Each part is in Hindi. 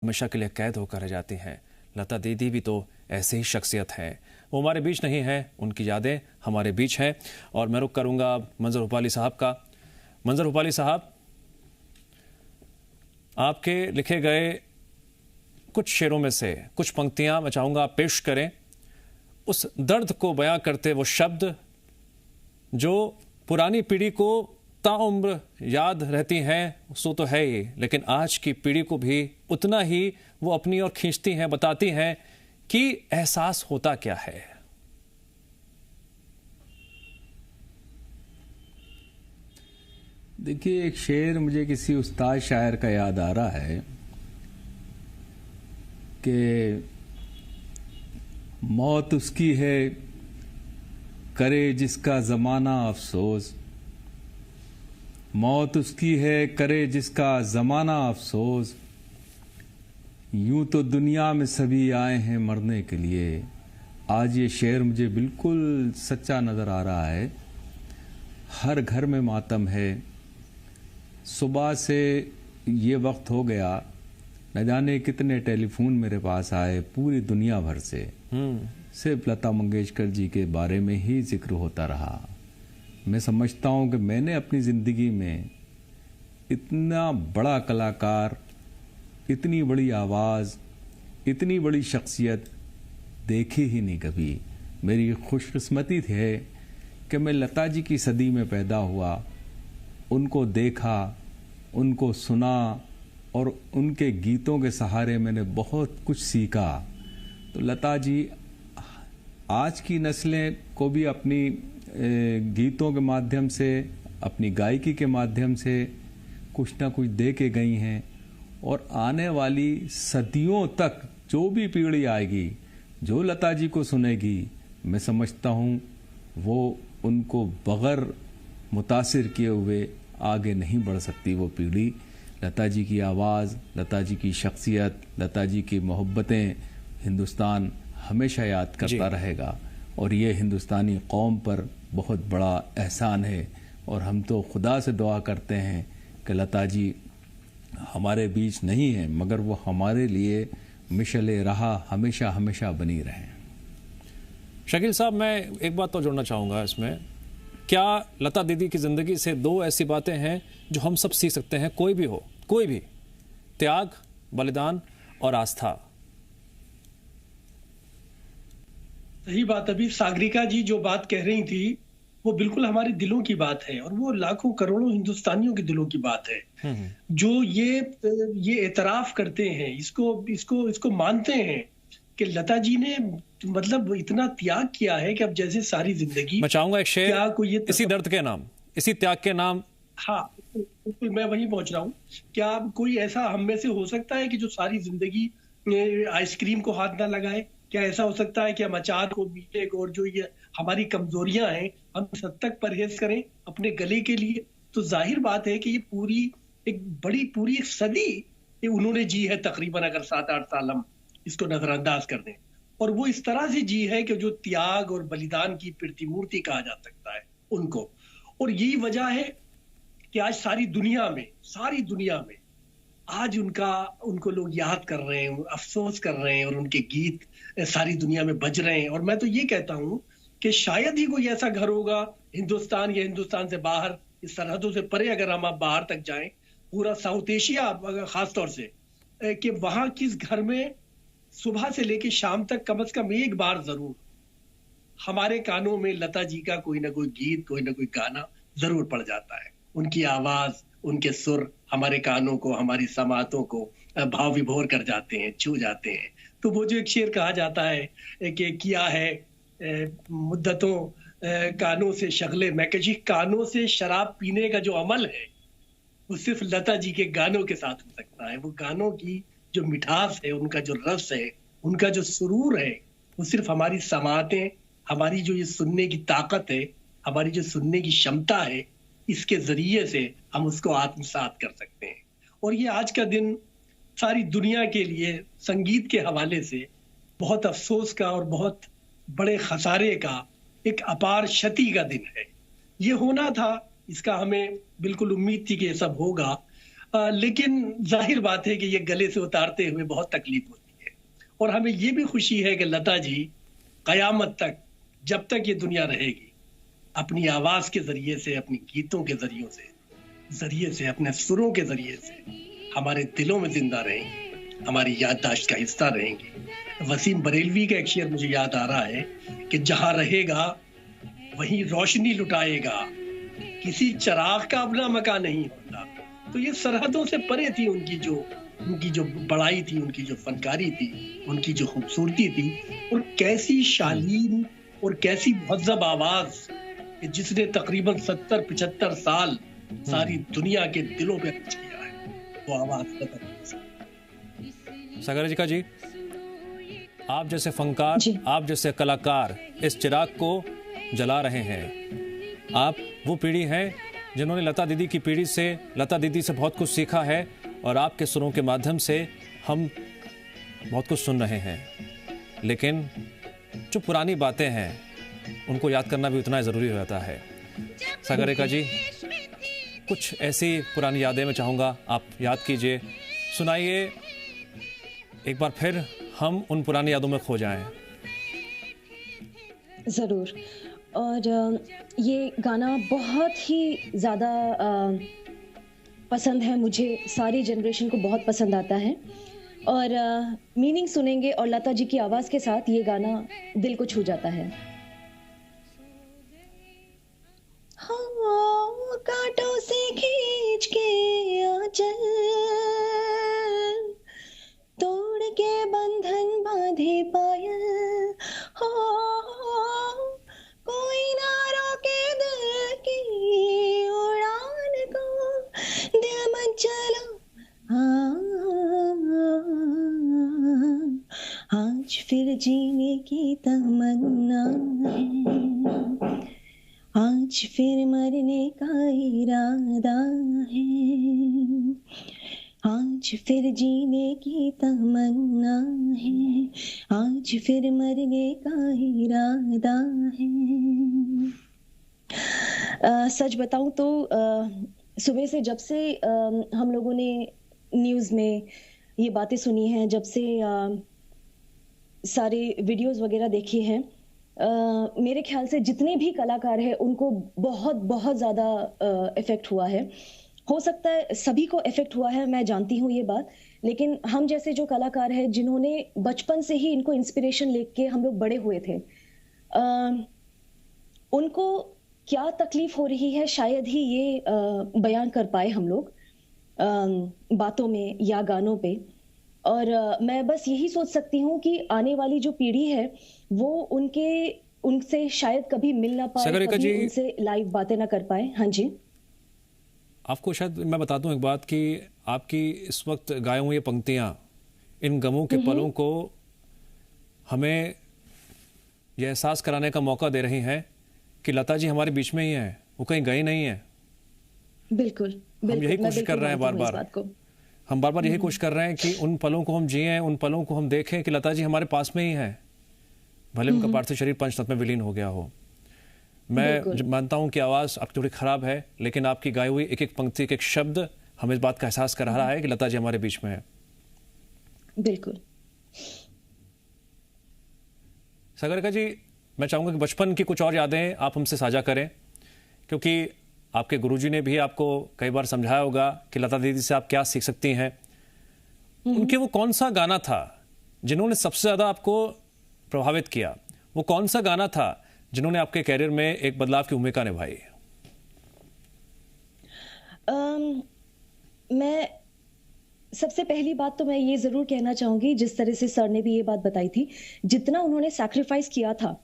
हमेशा के लिए कैद होकर रह जाती हैं। लता दीदी भी तो ऐसी ही शख्सियत है। वो हमारे बीच नहीं है, उनकी यादें हमारे बीच हैं। और मैं रुख करूंगा मंजर भोपाली साहब का। मंजर भोपाली साहब, आपके लिखे गए कुछ शेरों में से कुछ पंक्तियां मैं चाहूंगा आप पेश करें। उस दर्द को बयां करते वो शब्द जो पुरानी पीढ़ी को ताउम्र याद रहती हैं, सो तो है ही, लेकिन आज की पीढ़ी को भी उतना ही वो अपनी ओर खींचती हैं, बताती हैं कि एहसास होता क्या है। देखिए, एक शेर मुझे किसी उस्ताद शायर का याद आ रहा है कि मौत उसकी है करे जिसका ज़माना अफसोस, मौत उसकी है करे जिसका ज़माना अफसोस, यूं तो दुनिया में सभी आए हैं मरने के लिए। आज ये शेर मुझे बिल्कुल सच्चा नज़र आ रहा है। हर घर में मातम है। सुबह से ये वक्त हो गया, न जाने कितने टेलीफोन मेरे पास आए पूरी दुनिया भर से। सिर्फ लता मंगेशकर जी के बारे में ही जिक्र होता रहा। मैं समझता हूँ कि मैंने अपनी ज़िंदगी में इतना बड़ा कलाकार, इतनी बड़ी आवाज़, इतनी बड़ी शख्सियत देखी ही नहीं कभी। मेरी खुशकिस्मती है कि मैं लता जी की सदी में पैदा हुआ, उनको देखा, उनको सुना और उनके गीतों के सहारे मैंने बहुत कुछ सीखा। तो लता जी आज की नस्लें को भी अपनी गीतों के माध्यम से, अपनी गायकी के माध्यम से कुछ ना कुछ दे के गई हैं। और आने वाली सदियों तक जो भी पीढ़ी आएगी, जो लता जी को सुनेगी, मैं समझता हूँ वो उनको बगैर मुतासिर किए हुए आगे नहीं बढ़ सकती वो पीढ़ी। लता जी की आवाज़, लता जी की शख्सियत, लता जी की मोहब्बतें हिंदुस्तान हमेशा याद करता रहेगा। और ये हिंदुस्तानी कौम पर बहुत बड़ा एहसान है। और हम तो खुदा से दुआ करते हैं कि लता जी हमारे बीच नहीं है, मगर वो हमारे लिए मिशले राह हमेशा हमेशा बनी रहें। शकील साहब, मैं एक बात तो जोड़ना चाहूँगा इसमें। क्या लता दीदी की ज़िंदगी से दो ऐसी बातें हैं जो हम सब सीख सकते हैं, कोई भी हो, कोई भी? त्याग, बलिदान और आस्था। सही बात। अभी सागरिका जी जो बात कह रही थी वो बिल्कुल हमारे दिलों की बात है, और वो लाखों करोड़ों हिंदुस्तानियों के दिलों की बात है जो ये एतराफ करते हैं, इसको मानते हैं कि लता जी ने मतलब इतना त्याग किया है कि अब जैसे सारी जिंदगी। मैं चाहूंगा एक शेर इसी दर्द के नाम, इसी त्याग के नाम। हाँ बिल्कुल, मैं वहीं पहुंच रहा हूँ। क्या कोई ऐसा हम में से हो सकता है कि जो सारी जिंदगी आइसक्रीम को हाथ ना लगाए? क्या ऐसा हो सकता है कि हम अचार को, मीठे को, और जो ये हमारी कमजोरियां हैं, हम सब तक परहेज करें अपने गले के लिए? तो जाहिर बात है कि ये पूरी एक सदी उन्होंने जी है तकरीबन, अगर 7-8 साल हम इसको नजरअंदाज कर दें। और वो इस तरह से जी है कि जो त्याग और बलिदान की प्रतिमूर्ति कहा जा सकता है उनको। और यही वजह है कि आज सारी दुनिया में आज उनको लोग याद कर रहे हैं, अफसोस कर रहे हैं, और उनके गीत सारी दुनिया में बज रहे हैं। और मैं तो ये कहता हूं कि शायद ही कोई ऐसा घर होगा हिंदुस्तान या हिंदुस्तान से बाहर, इस सरहदों से परे अगर हम आप बाहर तक जाएं, पूरा साउथ एशिया खासतौर से, कि वहां किस घर में सुबह से लेकर शाम तक कम से कम एक बार जरूर हमारे कानों में लता जी का कोई ना कोई गीत, कोई ना कोई गाना जरूर पड़ जाता है। उनकी आवाज, उनके सुर हमारे कानों को, हमारी समातों को भाव विभोर कर जाते हैं, छू जाते हैं। तो वो जो एक शेर कहा जाता है कि किया है मुद्दतों कानों से शगले मैकजी, कानों से शराब पीने का जो अमल है वो सिर्फ लता जी के गानों के साथ हो सकता है। वो गानों की जो मिठास है, उनका जो रस है, उनका जो सुरूर है, वो सिर्फ हमारी समातें, हमारी जो ये सुनने की ताकत है, हमारी जो सुनने की क्षमता है, इसके जरिए से हम उसको आत्मसात कर सकते हैं। और ये आज का दिन सारी दुनिया के लिए संगीत के हवाले से बहुत अफसोस का और बहुत बड़े खसारे का, एक अपार क्षति का दिन है। ये होना था, इसका हमें बिल्कुल उम्मीद थी कि ये सब होगा। लेकिन जाहिर बात है कि ये गले से उतारते हुए बहुत तकलीफ होती है। और हमें ये भी खुशी है कि लता जी कयामत तक, जब तक ये दुनिया रहेगी, अपनी आवाज के जरिए से, अपनी गीतों के जरिए से, अपने सुरों के जरिए से हमारे दिलों में जिंदा रहेंगी, हमारी याददाश्त का हिस्सा रहेंगी। वसीम बरेलवी का एक शेर मुझे याद आ रहा है कि जहां रहेगा वहीं रोशनी लुटाएगा, किसी चिराग का अपना मकान नहीं होता। तो ये सरहदों से परे थी उनकी जो बड़ाई थी, उनकी जो फनकारी थी, उनकी जो खूबसूरती थी, और कैसी शालीन और कैसी मुहज़्ज़ब आवाज कि जिसने तकरीबन 70-75 साल सारी दुनिया के दिलों पे राज किया है, वो आवाज सागरिका जी, आप जैसे फनकार, आप जैसे कलाकार इस चिराग को जला रहे हैं। आप वो पीढ़ी हैं जिन्होंने लता दीदी की पीढ़ी से, लता दीदी से बहुत कुछ सीखा है, और आपके सुरों के माध्यम से हम बहुत कुछ सुन रहे हैं। लेकिन जो पुरानी बातें हैं उनको याद करना भी उतना ज़रूरी हो जाता है। सागरिका जी, कुछ ऐसी पुरानी यादें मैं चाहूँगा आप याद कीजिए, सुनाइए एक बार, फिर हम उन पुरानी यादों में खो जाएं। ज़रूर। और ये गाना बहुत ही ज़्यादा पसंद है मुझे, सारी जनरेशन को बहुत पसंद आता है। और मीनिंग सुनेंगे और लता जी की आवाज़ के साथ ये गाना दिल को छू जाता है। हाँ, कांटों से खींच के आंचल, तोड़ के बंधन बांधे पायल, हो कोई ना रोके दिल की उड़ान को, दिल मन चलो आज फिर जीने की तमन्ना है, आज फिर मरने का इरादा है, आज फिर जीने की तमन्ना है, आज फिर मरने का इरादा है। सच बताऊं तो सुबह से, जब से हम लोगों ने न्यूज़ में ये बातें सुनी हैं, जब से सारे वीडियोस वगैरह देखे हैं, मेरे ख्याल से जितने भी कलाकार हैं उनको बहुत बहुत ज़्यादा इफ़ेक्ट हुआ है। हो सकता है सभी को इफेक्ट हुआ है, मैं जानती हूँ ये बात, लेकिन हम जैसे जो कलाकार हैं जिन्होंने बचपन से ही इनको इंस्पिरेशन लेके हम लोग बड़े हुए थे, उनको क्या तकलीफ हो रही है शायद ही ये बयान कर पाए हम लोग बातों में या गानों पे। और मैं बस यही सोच सकती हूँ कि आने वाली जो पीढ़ी है वो उनसे शायद कभी मिल ना पाए, कभी उनसे लाइव बातें ना कर पाए। हाँ जी, आपको शायद मैं बता दूं एक बात कि आपकी इस वक्त गाए हुए पंक्तियां इन गमों के पलों को हमें यह एहसास कराने का मौका दे रही हैं कि लता जी हमारे बीच में ही हैं, वो कहीं गई नहीं है। बिल्कुल, हम यही कोशिश कर रहे हैं हम बार बार यही कोशिश कर रहे हैं कि उन पलों को हम जिएं, उन पलों को हम देखें कि लता जी हमारे पास में ही है, भले उनका पार्थिव शरीर पंचतत्व में विलीन हो गया हो। मैं मानता हूं कि आवाज़ आपकी थोड़ी ख़राब है, लेकिन आपकी गाई हुई एक एक पंक्ति, एक एक शब्द हमें इस बात का एहसास करा रहा है कि लता जी हमारे बीच में है। बिल्कुल। सागरिका जी, मैं चाहूँगा कि बचपन की कुछ और यादें आप हमसे साझा करें, क्योंकि आपके गुरुजी ने भी आपको कई बार समझाया होगा कि लता दीदी से आप क्या सीख सकती हैं। उनके वो कौन सा गाना था जिन्होंने सबसे ज़्यादा आपको प्रभावित किया? वो कौन सा गाना था जिन्होंने आपके कैरियर में एक बदलाव की भूमिका निभाई? मैं सबसे पहली बात तो मैं ये जरूर कहना चाहूंगी, जिस तरह से सर ने भी ये बात बताई थी, जितना उन्होंने सैक्रिफाइस किया था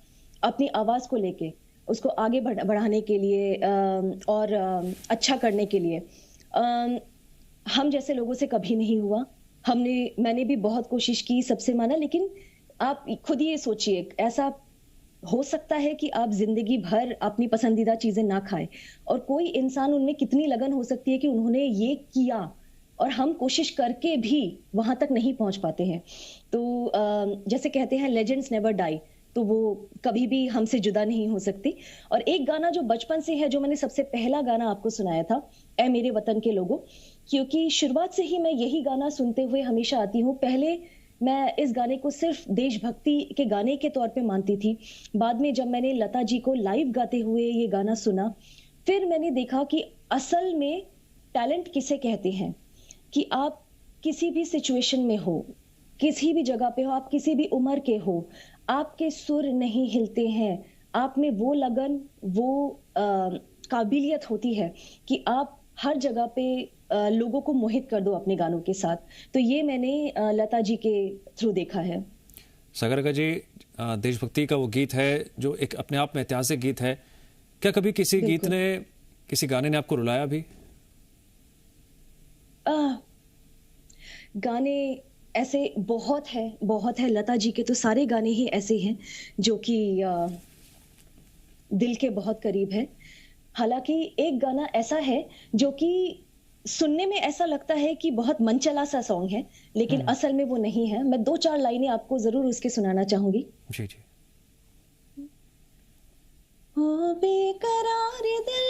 अपनी आवाज को लेके, उसको आगे बढ़ाने के लिए और अच्छा करने के लिए, हम जैसे लोगों से कभी नहीं हुआ। मैंने भी बहुत कोशिश की, सबसे माना, लेकिन आप खुद ये सोचिए, ऐसा हो सकता है कि आप जिंदगी भर अपनी पसंदीदा चीजें ना खाएं, और कोई इंसान, उनमें कितनी लगन हो सकती है कि उन्होंने ये किया और हम कोशिश करके भी वहां तक नहीं पहुंच पाते हैं। तो जैसे कहते हैं लेजेंड्स नेवर डाई, तो वो कभी भी हमसे जुदा नहीं हो सकती। और एक गाना जो बचपन से है, जो मैंने सबसे पहला गाना आपको सुनाया था, ए मेरे वतन के लोगों, क्योंकि शुरुआत से ही मैं यही गाना सुनते हुए हमेशा आती हूँ। पहले मैं इस गाने को सिर्फ देशभक्ति के गाने के तौर पे मानती थी। बाद में जब मैंने लता जी को लाइव गाते हुए ये गाना सुना, फिर मैंने देखा कि असल में टैलेंट किसे कहते हैं। कि आप किसी भी सिचुएशन में हो, किसी भी जगह पे हो, आप किसी भी उम्र के हो, आपके सुर नहीं हिलते हैं, आप में वो लगन, वो काबिलियत होती है कि आप हर जगह पे लोगों को मोहित कर दो अपने गानों के साथ। तो ये मैंने लता जी के थ्रू देखा है। सागरिका जी, देशभक्ति का वो गीत है जो एक अपने आप में ऐतिहासिक गीत है। क्या कभी किसी गीत ने, किसी गाने ने आपको रुलाया भी? गाने ऐसे बहुत है। लता जी के तो सारे गाने ही ऐसे हैं जो कि दिल के बहुत करीब है। हालांकि एक गाना ऐसा है जो कि सुनने में ऐसा लगता है कि बहुत मनचला सा सॉन्ग है, लेकिन असल में वो नहीं है। मैं 2-4 लाइनें आपको जरूर उसके सुनाना चाहूंगी। जी जी। ओ बेकरार दिल,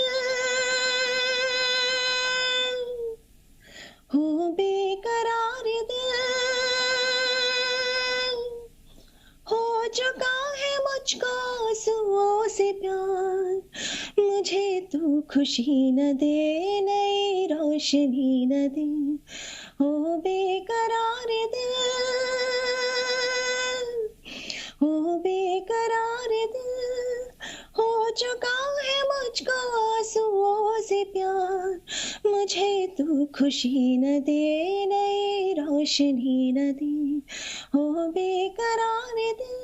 हो बेकरार दिल, हो चुका है मुझको आंसुओं से प्यार, मुझे तू खुशी न दे, नई रोशनी न दे। हो बेकरार दिल, हो बेकरार दिल, हो चुका है मुझको आंसुओं से प्यार, मुझे तू खुशी न दे, नई रोशनी न दे। हो बेकरार दिल।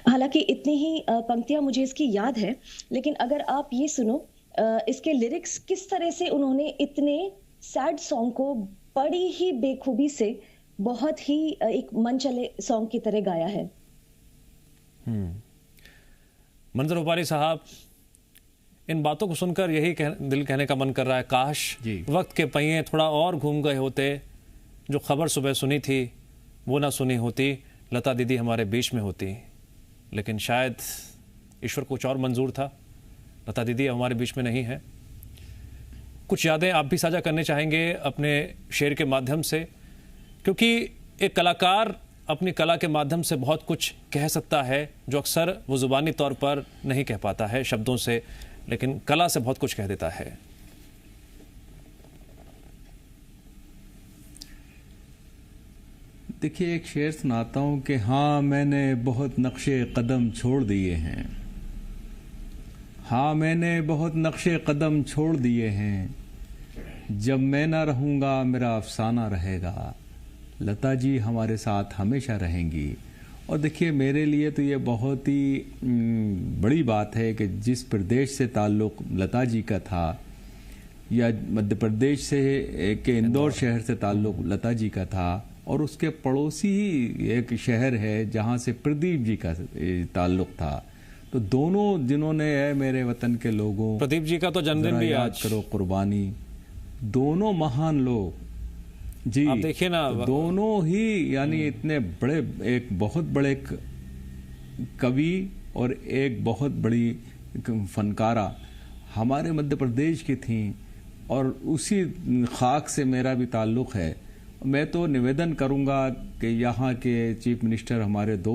हालांकि इतनी ही पंक्तियां मुझे इसकी याद है, लेकिन अगर आप ये सुनो इसके लिरिक्स, किस तरह से उन्होंने इतने सैड सॉन्ग को बड़ी ही बेखूबी से बहुत ही एक मनचले सॉन्ग की तरह गाया है। मंजर भोपाली साहब, इन बातों को सुनकर यही दिल कहने का मन कर रहा है, काश वक्त के पहिए थोड़ा और घूम गए होते, जो खबर सुबह सुनी थी वो ना सुनी होती, लता दीदी हमारे बीच में होती। लेकिन शायद ईश्वर को कुछ और मंजूर था, लता दीदी हमारे बीच में नहीं है। कुछ यादें आप भी साझा करने चाहेंगे अपने शेर के माध्यम से, क्योंकि एक कलाकार अपनी कला के माध्यम से बहुत कुछ कह सकता है जो अक्सर वो जुबानी तौर पर नहीं कह पाता है शब्दों से, लेकिन कला से बहुत कुछ कह देता है। देखिए, एक शेर सुनाता हूं कि हाँ मैंने बहुत नक्शे कदम छोड़ दिए हैं, हाँ मैंने बहुत नक्शे कदम छोड़ दिए हैं, जब मैं ना रहूँगा मेरा अफसाना रहेगा, लता जी हमारे साथ हमेशा रहेंगी। और देखिए, मेरे लिए तो ये बहुत ही बड़ी बात है कि जिस प्रदेश से ताल्लुक़ लता जी का था, या मध्य प्रदेश से के इंदौर शहर से ताल्लुक़ लता जी का था, और उसके पड़ोसी ही एक शहर है जहाँ से प्रदीप जी का ताल्लुक़ था, तो दोनों जिन्होंने मेरे वतन के लोगों, प्रदीप जी का तो जन्मदिन भी आज करो कुर्बानी, दोनों महान लोग जी, आप देखिए ना, तो दोनों ही यानी इतने बड़े, एक बहुत बड़े कवि और एक बहुत बड़ी फनकारा हमारे मध्य प्रदेश की थी, और उसी खाक से मेरा भी ताल्लुक़ है। मैं तो निवेदन करूंगा कि यहाँ के चीफ मिनिस्टर हमारे दो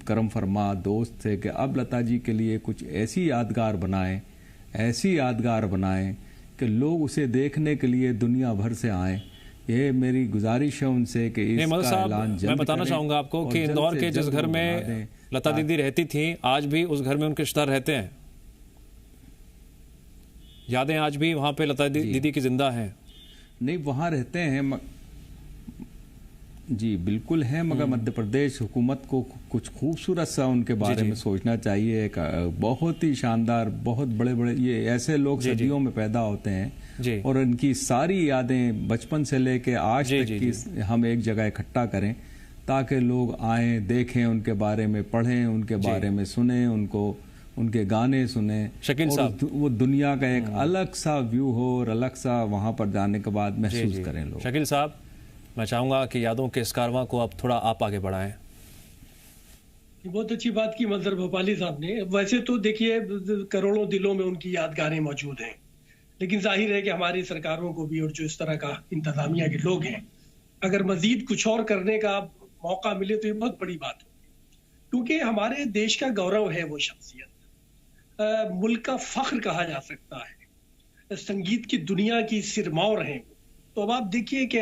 करम फरमा दोस्त थे कि अब लता जी के लिए कुछ ऐसी यादगार बनाएं, ऐसी यादगार बनाएं कि लोग उसे देखने के लिए दुनिया भर से आएं। ये मेरी गुजारिश है उनसे कि इसका ऐलान जल्द मैं बताना चाहूंगा आपको कि इंदौर के जिस घर में लता दीदी रहती थी, आज भी उस घर में उनके रिश्तेदार रहते हैं। यादें आज भी वहां पे लता दीदी की जिंदा हैं। नहीं, वहां रहते हैं जी, बिल्कुल है, मगर मध्य प्रदेश हुकूमत को कुछ खूबसूरत सा उनके बारे में सोचना चाहिए। एक बहुत ही शानदार, बहुत बड़े बड़े ये ऐसे लोग सदियों में पैदा होते हैं, और इनकी सारी यादें बचपन से लेके आज तक की हम एक जगह इकट्ठा करें, ताकि लोग आएं, देखें, उनके बारे में पढ़ें, उनके बारे में सुने, उनको उनके गाने सुने, शकील साहब, वो दुनिया का एक अलग सा व्यू हो और अलग सा वहां पर जाने के बाद महसूस करें लोग। शकील साहब, मैं चाहूंगा कि यादों के इस कारवां को अब थोड़ा आप आगे बढ़ाएं। बहुत अच्छी बात की मंजर भोपाली साहब ने। वैसे तो देखिए, करोड़ों दिलों में उनकी यादगारें मौजूद हैं, लेकिन जाहिर है कि हमारी सरकारों को भी और जो इस तरह का इंतजामिया के लोग हैं, अगर मजीद कुछ और करने का मौका मिले तो ये बहुत बड़ी बात है, क्योंकि हमारे देश का गौरव है वो शख्सियत, मुल्क का फख्र कहा जा सकता है, संगीत की दुनिया की सिरमौर हैं। तो अब आप देखिए कि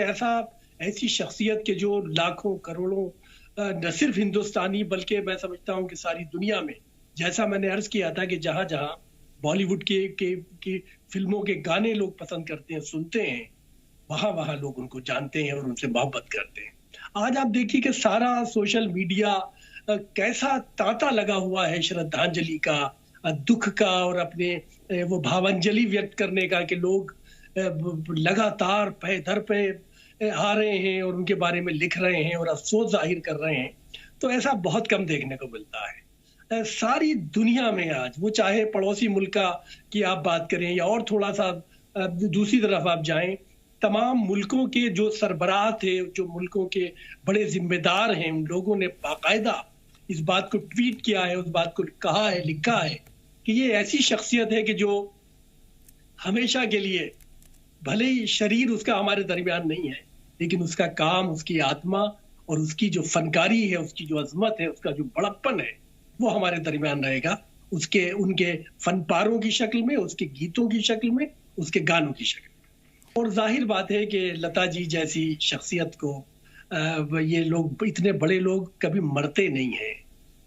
ऐसी शख्सियत के जो लाखों करोड़ों न सिर्फ हिंदुस्तानी बल्कि मैं समझता हूं कि सारी दुनिया में, जैसा मैंने अर्ज किया था कि जहां जहां बॉलीवुड की फिल्मों के गाने लोग पसंद करते हैं, सुनते हैं, वहां वहां लोग उनको जानते हैं और उनसे मोहब्बत करते हैं। आज आप देखिए कि सारा सोशल मीडिया कैसा तांता लगा हुआ है श्रद्धांजलि का, दुख का और अपने वो भावांजलि व्यक्त करने का, कि लोग लगातार पे दर पे आ रहे हैं और उनके बारे में लिख रहे हैं और अफसोस जाहिर कर रहे हैं। तो ऐसा बहुत कम देखने को मिलता है सारी दुनिया में आज, वो चाहे पड़ोसी मुल्क की आप बात करें या और थोड़ा सा दूसरी तरफ आप जाएं, तमाम मुल्कों के जो सरबराह थे, जो मुल्कों के बड़े जिम्मेदार हैं, उन लोगों ने बाकायदा इस बात को ट्वीट किया है, उस बात को कहा है, लिखा है कि ये ऐसी शख्सियत है कि जो हमेशा के लिए, भले ही शरीर उसका हमारे दरमियान नहीं है, लेकिन उसका काम, उसकी आत्मा और उसकी जो फनकारी है, उसकी जो अजमत है, उसका जो बड़प्पन है, वो हमारे दरमियान रहेगा, उनके फनपारों की शक्ल में, उसके गीतों की शक्ल में, उसके गानों की शक्ल में। और जाहिर बात है कि लता जी जैसी शख्सियत को ये लोग, इतने बड़े लोग कभी मरते नहीं हैं,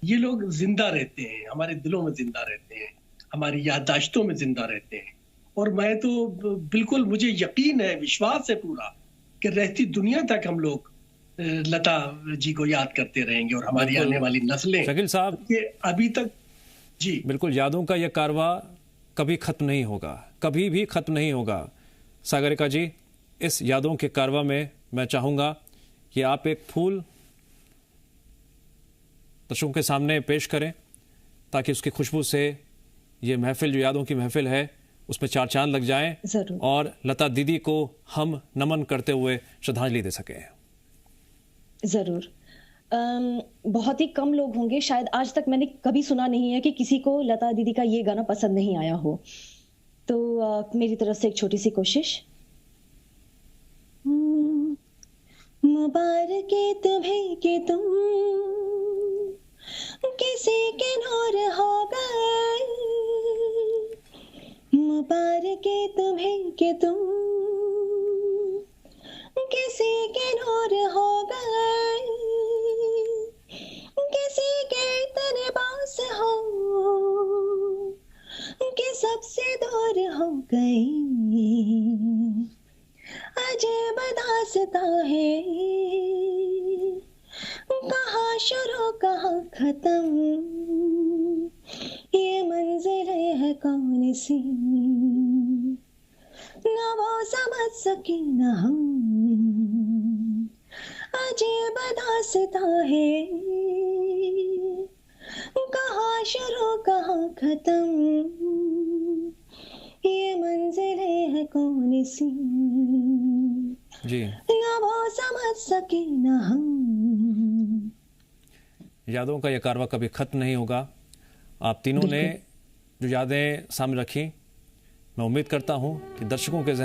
ये लोग जिंदा रहते हैं, हमारे दिलों में जिंदा रहते हैं, हमारी याददाश्तों में जिंदा रहते हैं। और मैं तो बिल्कुल, मुझे यकीन है, विश्वास है पूरा कि रहती दुनिया तक हम लोग लता जी को याद करते रहेंगे और हमारी आने वाली नस्लें, शकील साहब, ये अभी तक जी बिल्कुल यादों का यह कारवां कभी खत्म नहीं होगा, कभी भी खत्म नहीं होगा। सागरिका जी, इस यादों के कारवां में मैं चाहूंगा कि आप एक फूल दर्शकों के सामने पेश करें, ताकि उसकी खुशबू से ये महफिल, जो यादों की महफिल है, उसमें चार चांद लग जाएं और लता दीदी को हम नमन करते हुए श्रद्धांजलि दे सकें। जरूर। बहुत ही कम लोग होंगे, शायद आज तक मैंने कभी सुना नहीं है कि किसी को लता दीदी का ये गाना पसंद नहीं आया हो। तो मेरी तरफ से एक छोटी सी कोशिश। मुबारक तुम्हें कि तुम किसी के नूर हो गए, मुबारक तुम्हें कि तुम किसी के नूर हो गए, किसी के इतने पास हो कि सबसे दूर हो गए। अजीब दास्तां है, कहाँ शुरू कहाँ खत्म, ये मंजिल है कौन सी, न वो समझ सके न हम। अजीब दास्तां है, कहाँ शुरू कहाँ खत्म, ये मंजिल है कौन सी, जी, न वो समझ सके न हम। यादों का यह कारवां कभी खत्म नहीं होगा। आप तीनों ने जो यादें सामने रखी, मैं उम्मीद करता हूं कि दर्शकों के